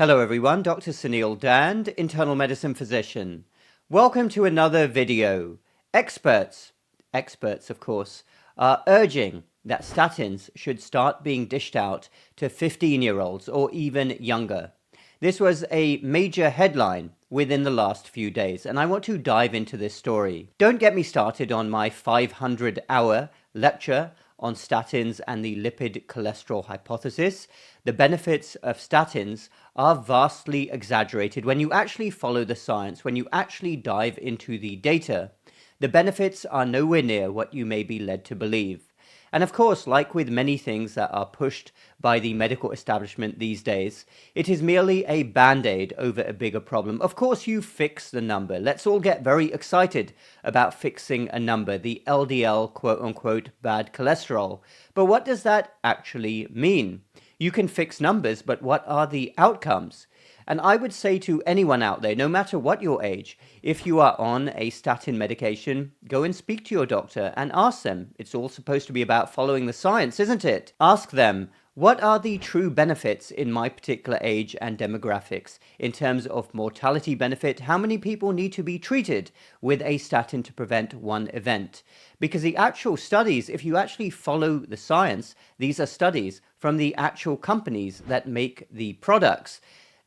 Hello everyone, Dr. Suneel Dhand, internal medicine physician. Welcome to another video. Experts of course, are urging that statins should start being dished out to 15-year-olds or even younger. This was a major headline within the last few days, and I want to dive into this story. Don't get me started on my 500-hour lecture on statins and the lipid cholesterol hypothesis. The benefits of statins are vastly exaggerated when you actually follow the science, when you actually dive into the data. The benefits are nowhere near what you may be led to believe. And of course, like with many things that are pushed by the medical establishment these days, it is merely a band-aid over a bigger problem. Of course, you fix the number. Let's all get very excited about fixing a number, the LDL quote-unquote bad cholesterol. But what does that actually mean? You can fix numbers, but what are the outcomes? And I would say to anyone out there, no matter what your age, if you are on a statin medication, go and speak to your doctor and ask them. It's all supposed to be about following the science, isn't it? Ask them, what are the true benefits in my particular age and demographics in terms of mortality benefit? How many people need to be treated with a statin to prevent one event? Because the actual studies, if you actually follow the science, these are studies from the actual companies that make the products.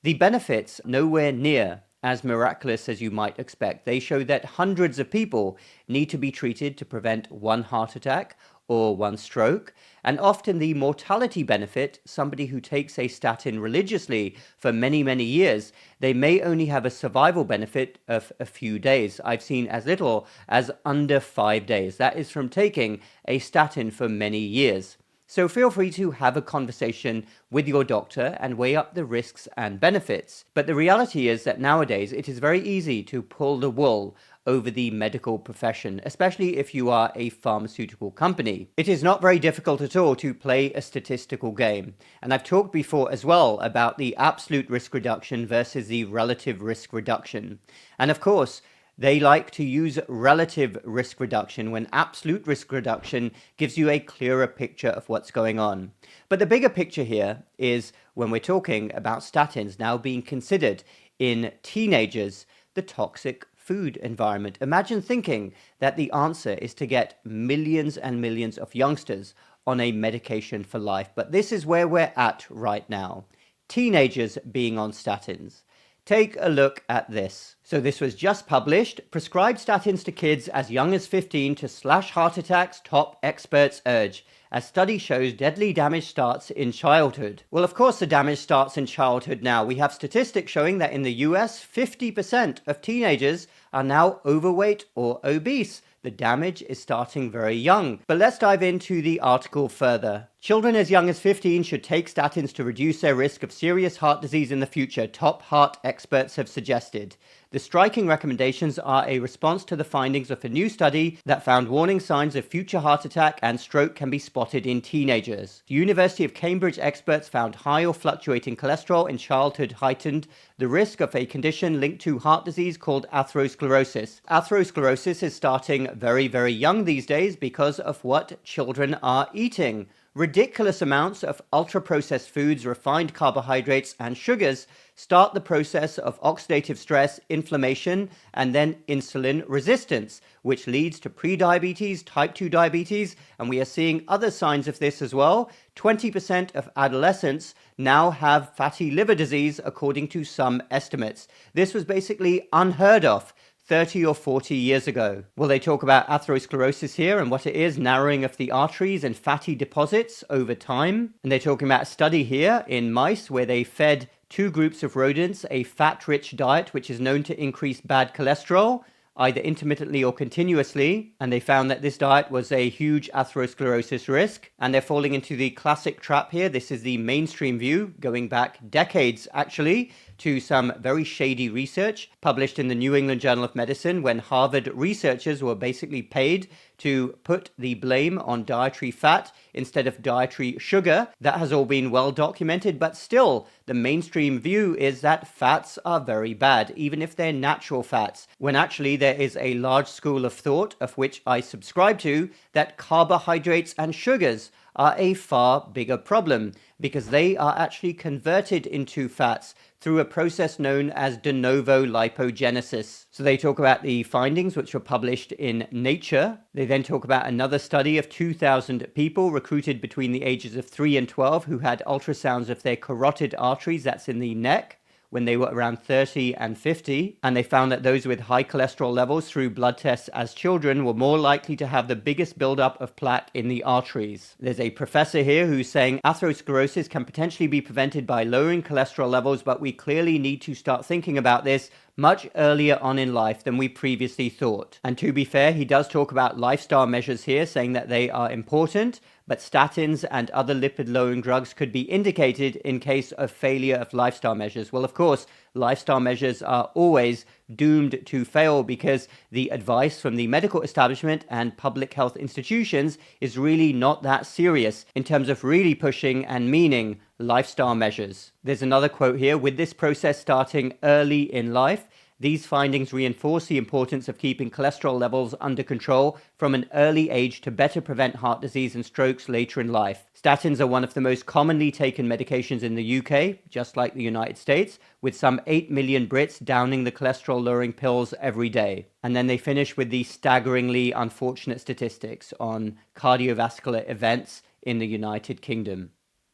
The benefits nowhere near as miraculous as you might expect. They show that hundreds of people need to be treated to prevent one heart attack or one stroke. And often the mortality benefit, somebody who takes a statin religiously for many, many years, they may only have a survival benefit of a few days. I've seen as little as under 5 days. That is from taking a statin for many years. So feel free to have a conversation with your doctor and weigh up the risks and benefits. But the reality is that nowadays it is very easy to pull the wool over the medical profession, especially if you are a pharmaceutical company. It is not very difficult at all to play a statistical game. And I've talked before as well about the absolute risk reduction versus the relative risk reduction. And of course, they like to use relative risk reduction when absolute risk reduction gives you a clearer picture of what's going on. But the bigger picture here is when we're talking about statins now being considered in teenagers, the toxic food environment. Imagine thinking that the answer is to get millions and millions of youngsters on a medication for life. But this is where we're at right now. Teenagers being on statins. Take a look at this. So this was just published. Prescribed statins to kids as young as 15 to slash heart attacks, top experts urge. As study shows deadly damage starts in childhood. Well, of course the damage starts in childhood now. We have statistics showing that in the US, 50% of teenagers are now overweight or obese. The damage is starting very young. But let's dive into the article further. Children as young as 15 should take statins to reduce their risk of serious heart disease in the future, top heart experts have suggested. The striking recommendations are a response to the findings of a new study that found warning signs of future heart attack and stroke can be spotted in teenagers. The University of Cambridge experts found high or fluctuating cholesterol in childhood heightened the risk of a condition linked to heart disease called atherosclerosis. Atherosclerosis is starting very, very young these days because of what children are eating. Ridiculous amounts of ultra-processed foods, refined carbohydrates, and sugars start the process of oxidative stress, inflammation, and then insulin resistance, which leads to prediabetes, type 2 diabetes, and we are seeing other signs of this as well. 20% of adolescents now have fatty liver disease, according to some estimates. This was basically unheard of 30 or 40 years ago. Well, they talk about atherosclerosis here and what it is, narrowing of the arteries and fatty deposits over time. And they're talking about a study here in mice where they fed two groups of rodents a fat-rich diet, which is known to increase bad cholesterol, either intermittently or continuously, and they found that this diet was a huge atherosclerosis risk, and they're falling into the classic trap here. This is the mainstream view, going back decades actually, to some very shady research published in the New England Journal of Medicine when Harvard researchers were basically paid to put the blame on dietary fat instead of dietary sugar. That has all been well documented, but still the mainstream view is that fats are very bad, even if they're natural fats, when actually there is a large school of thought, of which I subscribe to, that carbohydrates and sugars are a far bigger problem. because they are actually converted into fats through a process known as de novo lipogenesis. So they talk about the findings which were published in Nature. They then talk about another study of 2,000 people recruited between the ages of 3 and 12 who had ultrasounds of their carotid arteries, that's in the neck, when they were around 30 and 50, and they found that those with high cholesterol levels through blood tests as children were more likely to have the biggest buildup of plaque in the arteries. There's a professor here who's saying atherosclerosis can potentially be prevented by lowering cholesterol levels, but we clearly need to start thinking about this much earlier on in life than we previously thought. And to be fair, he does talk about lifestyle measures here, saying that they are important, but statins and other lipid-lowering drugs could be indicated in case of failure of lifestyle measures. Well, of course, lifestyle measures are always doomed to fail because the advice from the medical establishment and public health institutions is really not that serious in terms of really pushing and meaning lifestyle measures. There's another quote here: with this process starting early in life, these findings reinforce the importance of keeping cholesterol levels under control from an early age to better prevent heart disease and strokes later in life. Statins are one of the most commonly taken medications in the UK, just like the United States, with some 8 million Brits downing the cholesterol-lowering pills every day. And then they finish with the staggeringly unfortunate statistics on cardiovascular events in the United Kingdom.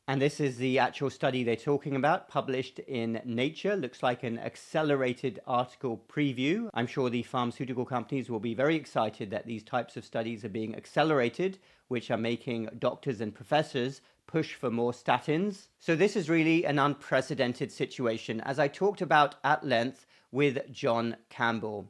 And this is the actual study they're talking about, published in Nature. Looks like an accelerated article preview. I'm sure the pharmaceutical companies will be very excited that these types of studies are being accelerated, which are making doctors and professors push for more statins. So this is really an unprecedented situation, as I talked about at length with John Campbell.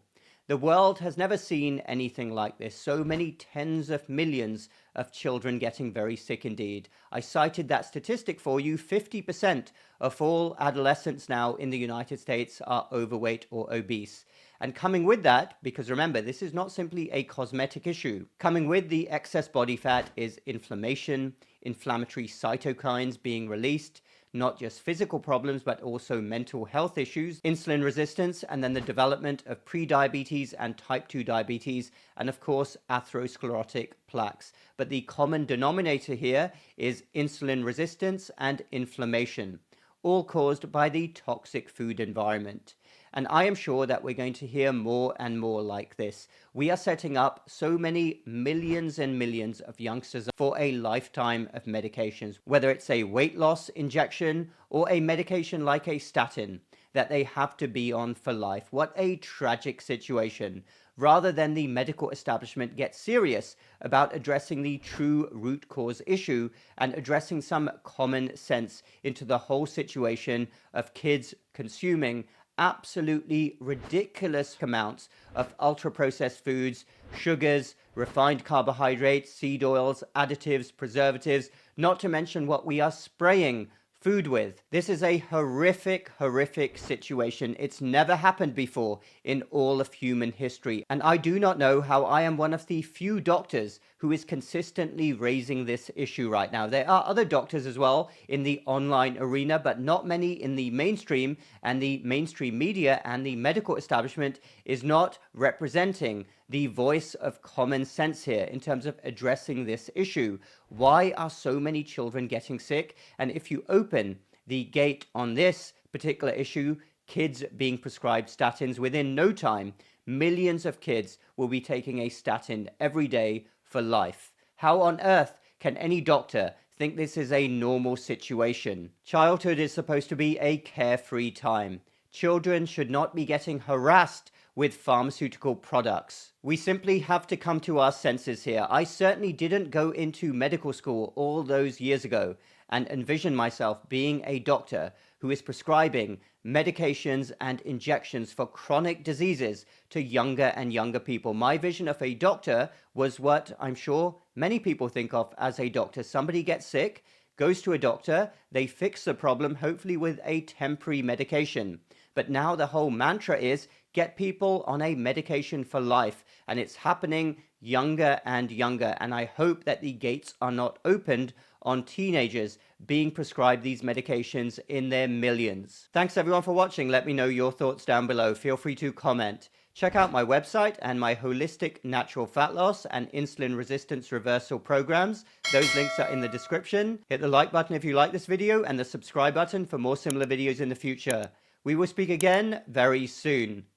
The world has never seen anything like this. So many tens of millions of children getting very sick indeed. I cited that statistic for you. 50% of all adolescents now in the United States are overweight or obese. And coming with that, because remember, this is not simply a cosmetic issue, coming with the excess body fat is inflammation, inflammatory cytokines being released, not just physical problems, but also mental health issues, insulin resistance, and then the development of prediabetes and type 2 diabetes, and of course, atherosclerotic plaques. But the common denominator here is insulin resistance and inflammation, all caused by the toxic food environment. And I am sure that we're going to hear more and more like this. We are setting up so many millions and millions of youngsters for a lifetime of medications, whether it's a weight loss injection or a medication like a statin that they have to be on for life. What a tragic situation. Rather than the medical establishment get serious about addressing the true root cause issue and addressing some common sense into the whole situation of kids consuming absolutely ridiculous amounts of ultra-processed foods, sugars, refined carbohydrates, seed oils, additives, preservatives, not to mention what we are spraying food with. This is a horrific, horrific situation. It's never happened before in all of human history. And I do not know how I am one of the few doctors who is consistently raising this issue right now. There are other doctors as well in the online arena, but not many in the mainstream, and the mainstream media and the medical establishment is not representing the voice of common sense here in terms of addressing this issue. Why are so many children getting sick? And if you open the gate on this particular issue, kids being prescribed statins, within no time, millions of kids will be taking a statin every day for life. How on earth can any doctor think this is a normal situation? Childhood is supposed to be a carefree time. Children should not be getting harassed with pharmaceutical products. We simply have to come to our senses here. I certainly didn't go into medical school all those years ago and envision myself being a doctor who is prescribing medications and injections for chronic diseases to younger and younger people. My vision of a doctor was what I'm sure many people think of as a doctor. Somebody gets sick, goes to a doctor, they fix the problem, hopefully with a temporary medication. But now the whole mantra is get people on a medication for life, and it's happening younger and younger. And I hope that the gates are not opened on teenagers being prescribed these medications in their millions. Thanks everyone for watching. Let me know your thoughts down below. Feel free to comment. Check out my website and my holistic natural fat loss and insulin resistance reversal programs. Those links are in the description. Hit the like button if you like this video and the subscribe button for more similar videos in the future. We will speak again very soon.